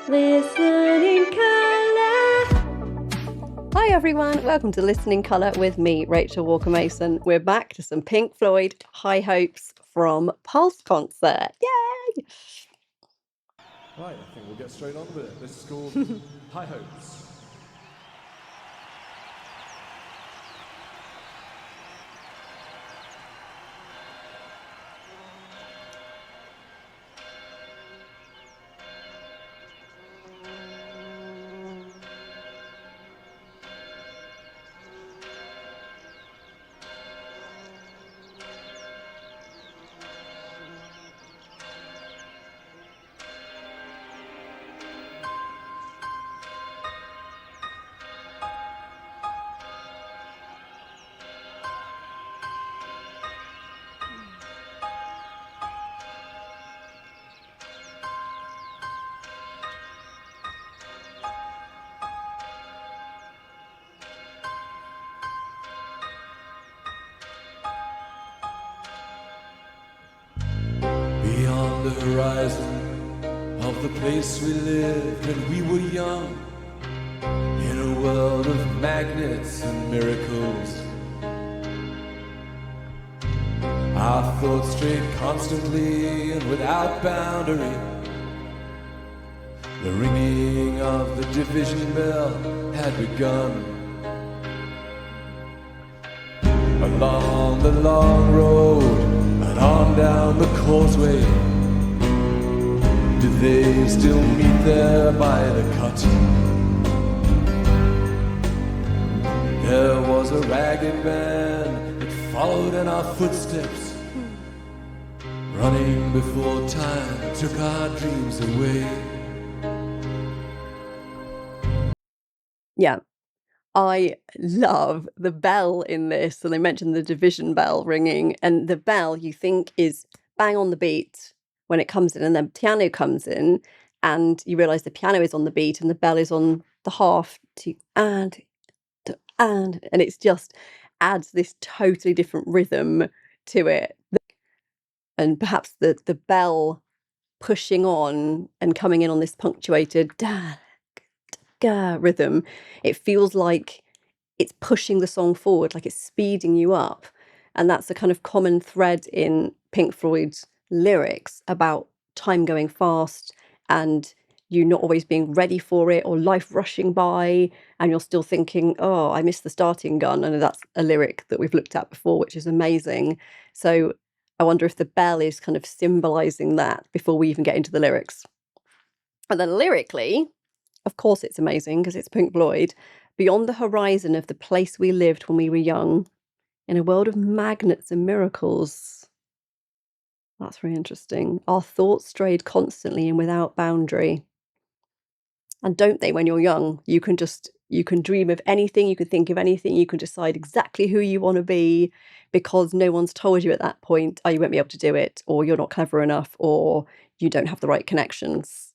Listening Colour. Hi everyone, welcome to Listening Colour with me, Rachel Walker-Mason. We're back to some Pink Floyd High Hopes from Pulse concert. Yay! Right, I think we'll get straight on with it. This is called High Hopes. Beyond the horizon of the place we lived when we were young, in a world of magnets and miracles, our thoughts strayed constantly and without boundary. The ringing of the division bell had begun. Along the long road and on down the causeway, do they still meet there by the cut? There was a ragged band that followed in our footsteps, running before time took our dreams away. Yeah, I love the bell in this, and they mentioned the division bell ringing, and the bell you think is bang on the beat when it comes in, and then piano comes in, and you realise the piano is on the beat and the bell is on the half to and, and it's just adds this totally different rhythm to it. And perhaps the bell pushing on and coming in on this punctuated da, da, rhythm, it feels like it's pushing the song forward, like it's speeding you up. And that's a kind of common thread in Pink Floyd's lyrics about time going fast and you not always being ready for it, or life rushing by and you're still thinking, oh, I missed the starting gun. And that's a lyric that we've looked at before, which is amazing. So I wonder if the bell is kind of symbolizing that before we even get into the lyrics. And then lyrically, of course it's amazing because it's Pink Floyd. Beyond the horizon of the place we lived when we were young, in a world of magnets and miracles. That's really interesting. Our thoughts strayed constantly and without boundary. And don't they, when you're young? You can dream of anything, you can think of anything, you can decide exactly who you want to be because no one's told you at that point, oh, you won't be able to do it, or you're not clever enough, or you don't have the right connections.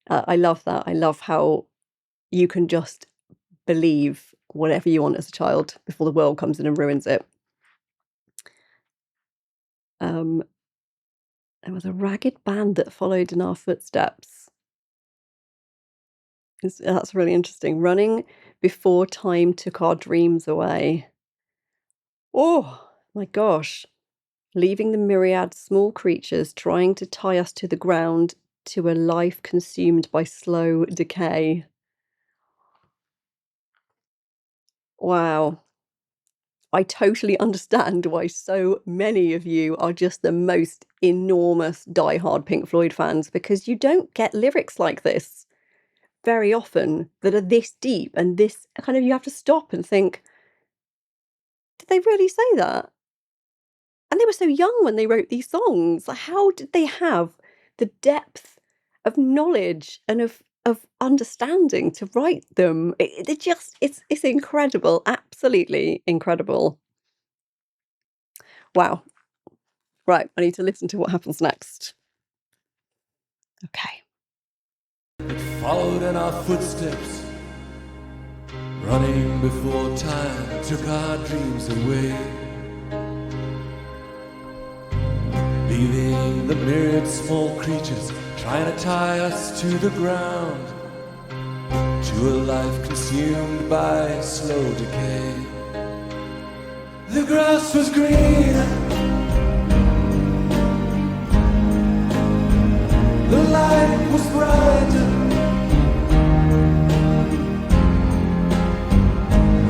I love that. I love how you can just believe whatever you want as a child before the world comes in and ruins it. There was a ragged band that followed in our footsteps. That's really interesting. Running before time took our dreams away. Oh my gosh. Leaving the myriad small creatures trying to tie us to the ground to a life consumed by slow decay. Wow. I totally understand why so many of you are just the most enormous diehard Pink Floyd fans, because you don't get lyrics like this very often that are this deep and this kind of, you have to stop and think, did they really say that? And they were so young when they wrote these songs. How did they have the depth of knowledge and of understanding to write them? It's incredible, absolutely incredible. Wow. Right, I need to listen to what happens next. Okay. It followed in our footsteps, running before time took our dreams away, leaving the myriad small creatures trying to tie us to the ground to a life consumed by slow decay. The grass was green, the light was bright,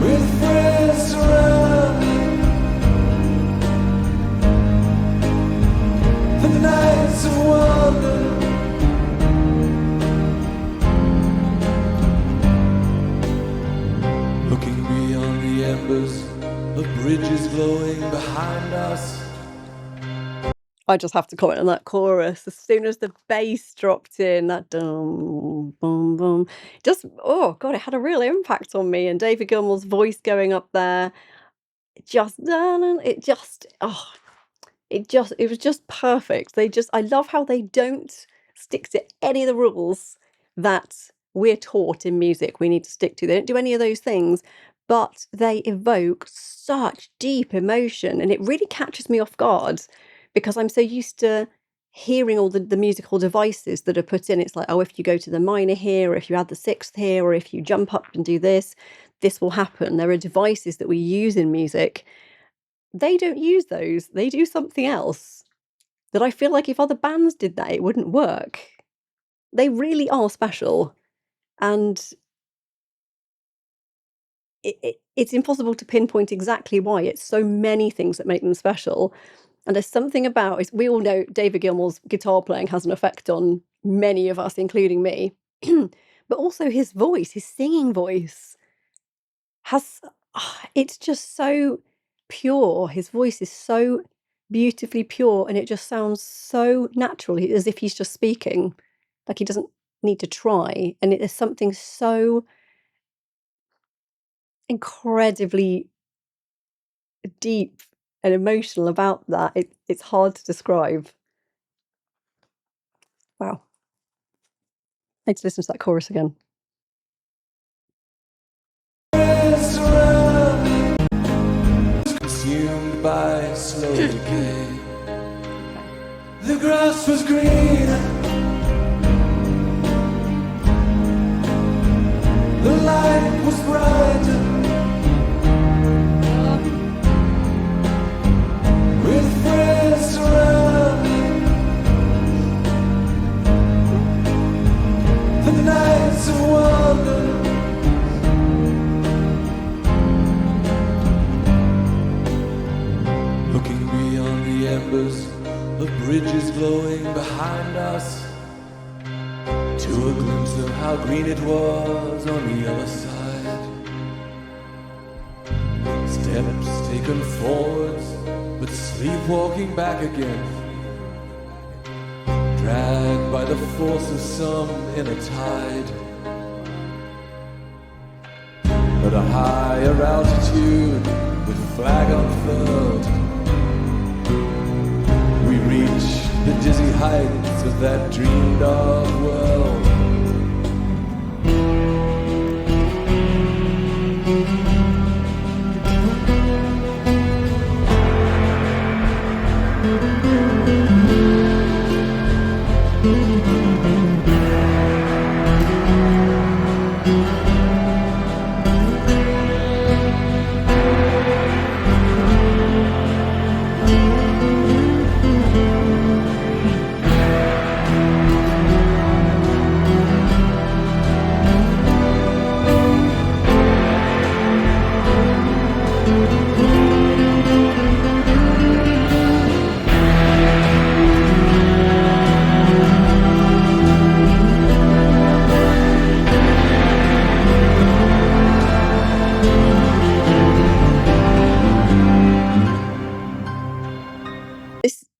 with friends surrounding, the nights of wonder. Looking beyond the embers of bridges glowing behind us. I just have to comment on that chorus. As soon as the bass dropped in, that dum boom boom, just oh god, it had a real impact on me. And David Gilmour's voice going up there, it was just perfect. I love how they don't stick to any of the rules that we're taught in music we need to stick to. They don't do any of those things, but they evoke such deep emotion, and it really catches me off guard because I'm so used to hearing all the musical devices that are put in. It's like, oh, if you go to the minor here, or if you add the sixth here, or if you jump up and do this, this will happen. There are devices that we use in music. They don't use those. They do something else that I feel like if other bands did that, it wouldn't work. They really are special. And it's impossible to pinpoint exactly why. It's so many things that make them special. And there's something about it. We all know David Gilmour's guitar playing has an effect on many of us, including me. But also his voice, his singing voice has, it's just so pure. His voice is so beautifully pure, and it just sounds so natural, as if he's just speaking. Like he doesn't need to try. And there's something so incredibly deep and emotional about that. It's hard to describe. Wow. I need to listen to that chorus again. Consumed by slow decay. The grass was green, the light was bright, with friends surrounding, the nights of wonder. Looking beyond the embers of bridges glowing behind us, to a glimpse of how green it was on the other side. Steps taken forwards, but sleepwalking back again, dragged by the force of some inner tide. At a higher altitude, with flag unfurled, we reach the dizzy heights of that dreamed of world.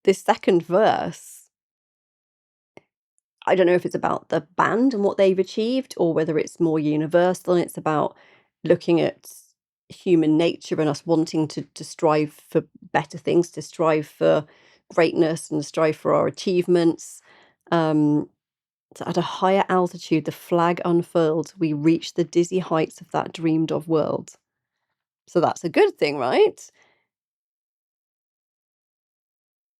This second verse, I don't know if it's about the band and what they've achieved, or whether it's more universal and it's about looking at human nature and us wanting to strive for better things, to strive for greatness and strive for our achievements. So at a higher altitude, the flag unfurled, we reach the dizzy heights of that dreamed of world. So that's a good thing, right?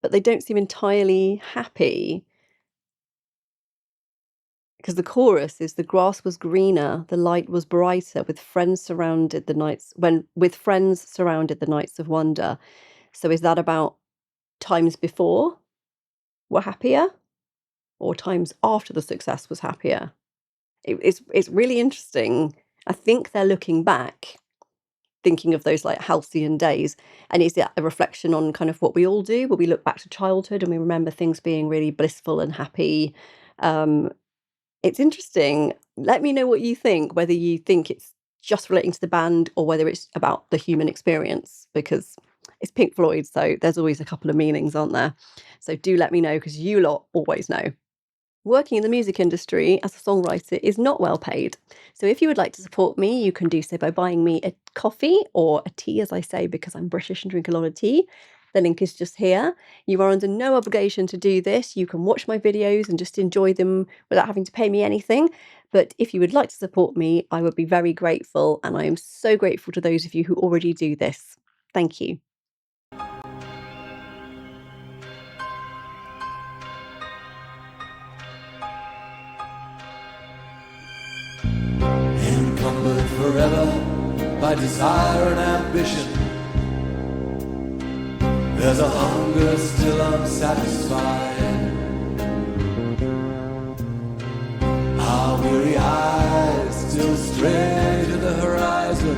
But they don't seem entirely happy. because the chorus is the grass was greener, the light was brighter, with friends surrounded the nights when with friends surrounded the nights of wonder. So is that about times before were happier or times after the success was happier? It's really interesting. I think they're looking back, thinking of those like halcyon days, and is it a reflection on kind of what we all do, where we look back to childhood and we remember things being really blissful and happy? Um, it's interesting. Let me know what you think, whether you think it's just relating to the band or whether it's about the human experience, because it's Pink Floyd, so there's always a couple of meanings, aren't there? So do let me know, because you lot always know. Working in the music industry as a songwriter is not well paid. So if you would like to support me, you can do so by buying me a coffee or a tea, as I say, because I'm British and drink a lot of tea. The link is just here. You are under no obligation to do this. You can watch my videos and just enjoy them without having to pay me anything. But if you would like to support me, I would be very grateful. And I am so grateful to those of you who already do this. Thank you. Encumbered forever by desire and ambition, there's a hunger still unsatisfied. Our weary eyes still stray to the horizon,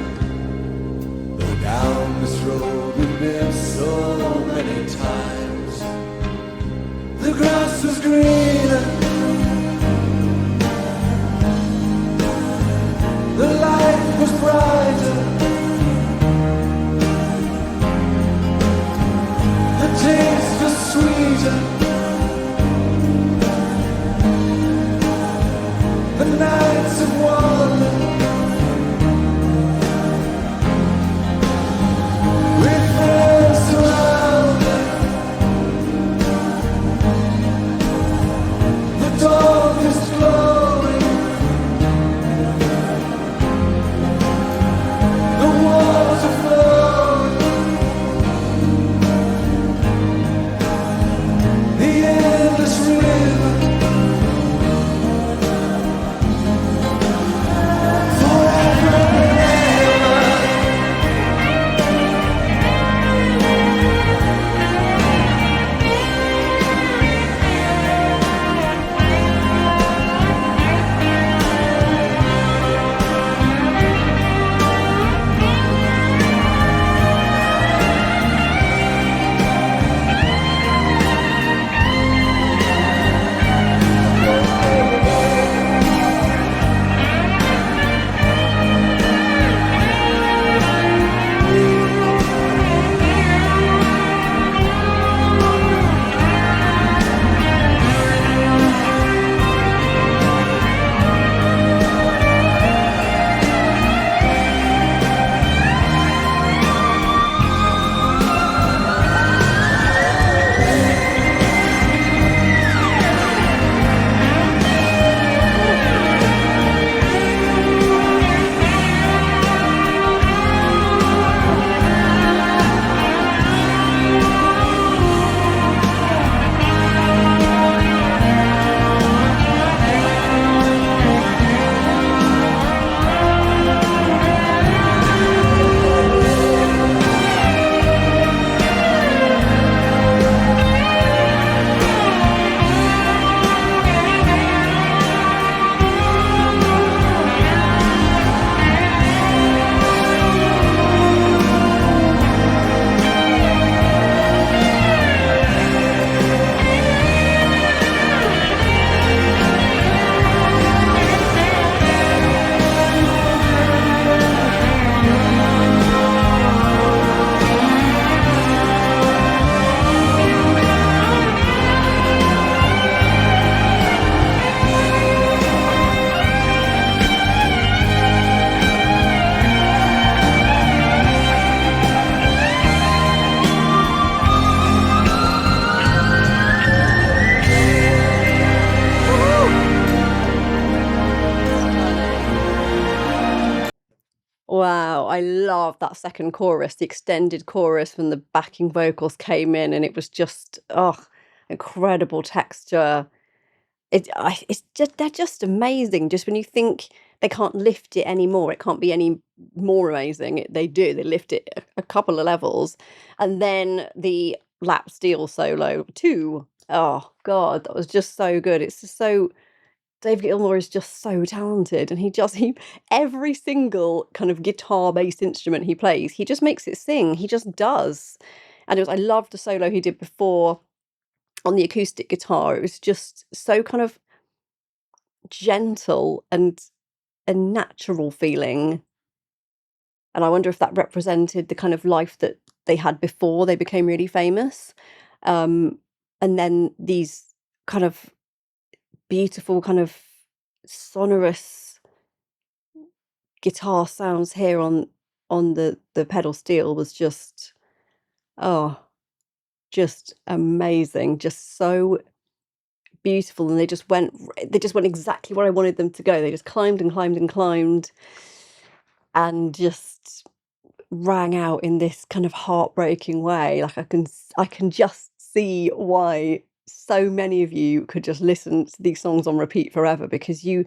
though down this road we've been so many times. The grass was greener, the light was brighter, the taste was sweeter, the nights of wonder, with friends surrounded, the dawn is glowing, the waters are flowing, the endless river, forever and ever. Wow, I love that second chorus. The extended chorus when the backing vocals came in, and it was just, oh, incredible texture. It's just, they're just amazing. Just when you think they can't lift it anymore, it can't be any more amazing. They do. They lift it a couple of levels, and then the lap steel solo too. Oh God, that was just so good. It's just so David Gilmour is just so talented, and he every single kind of guitar-based instrument he plays, he just makes it sing. He just does. And I loved the solo he did before on the acoustic guitar. It was just so kind of gentle and a natural feeling. And I wonder if that represented the kind of life that they had before they became really famous. And then these kind of beautiful, kind of sonorous guitar sounds here on the pedal steel was just, oh, just amazing, just so beautiful. And they just went exactly where I wanted them to go. They just climbed and climbed and climbed, and just rang out in this kind of heartbreaking way. Like I can just see why so many of you could just listen to these songs on repeat forever, because you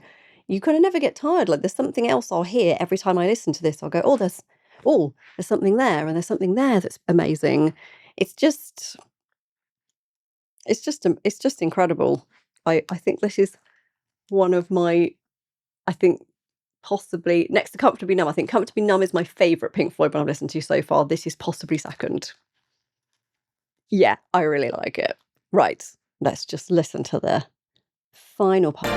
kind of never get tired. Like, there's something else I'll hear every time I listen to this. I'll go, there's something there, and there's something there that's amazing. It's just incredible. I think this is one of my, I think, possibly next to Comfortably Numb. I think Comfortably Numb is my favourite Pink Floyd one I've listened to so far. This is possibly second. Yeah, I really like it. Right, let's just listen to the final part.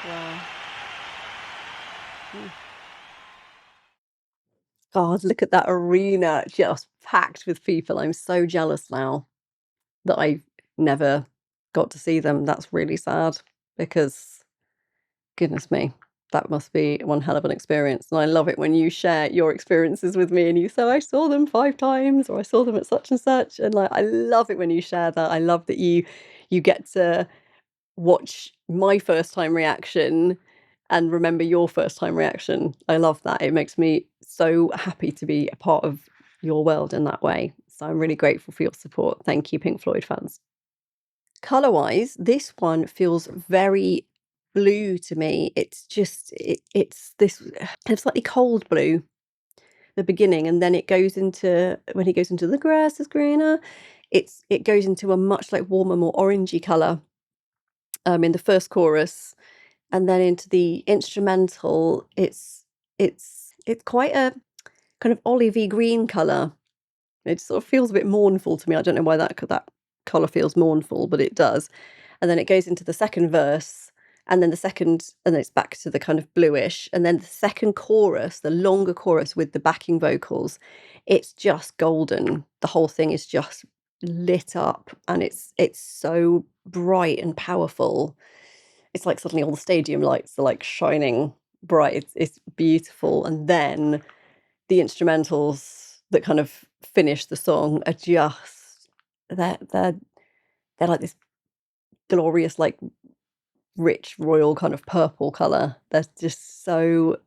Wow. God, look at that arena just packed with people. I'm so jealous now that I never got to see them. That's really sad, because goodness me, that must be one hell of an experience. And I love it when you share your experiences with me and you say, I saw them 5 times, or I saw them at such and such. And like, I love it when you share that. I love that you get to watch my first time reaction and remember your first time reaction. I love that. It makes me so happy to be a part of your world in that way. So I'm really grateful for your support. Thank you, Pink Floyd fans. Color wise, this one feels very blue to me. It's just, it's this slightly cold blue, the beginning, and then it goes into, when he goes into the grass is greener, it goes into a much like warmer, more orangey color in the first chorus, and then into the instrumental, it's quite a kind of olivey green color. It sort of feels a bit mournful to me. I don't know why that color feels mournful, but it does. And then it goes into the second verse, and then and then it's back to the kind of bluish, and then the second chorus, the longer chorus with the backing vocals, it's just golden. The whole thing is just lit up, and it's so bright and powerful. It's like suddenly all the stadium lights are like shining bright. It's beautiful. And then the instrumentals that kind of finish the song are just, they're like this glorious, like rich royal kind of purple color. They're just so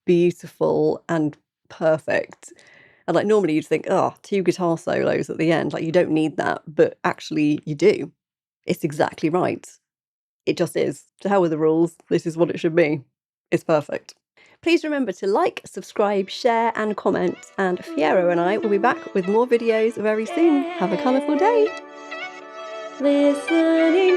beautiful and perfect. And like, normally you'd think, oh, 2 guitar solos at the end, like you don't need that, but actually you do. It's exactly right. It just is. To hell with the rules. This is what it should be. It's perfect. Please remember to like, subscribe, share and comment, and Fiero and I will be back with more videos very soon. Have a colourful day. Listening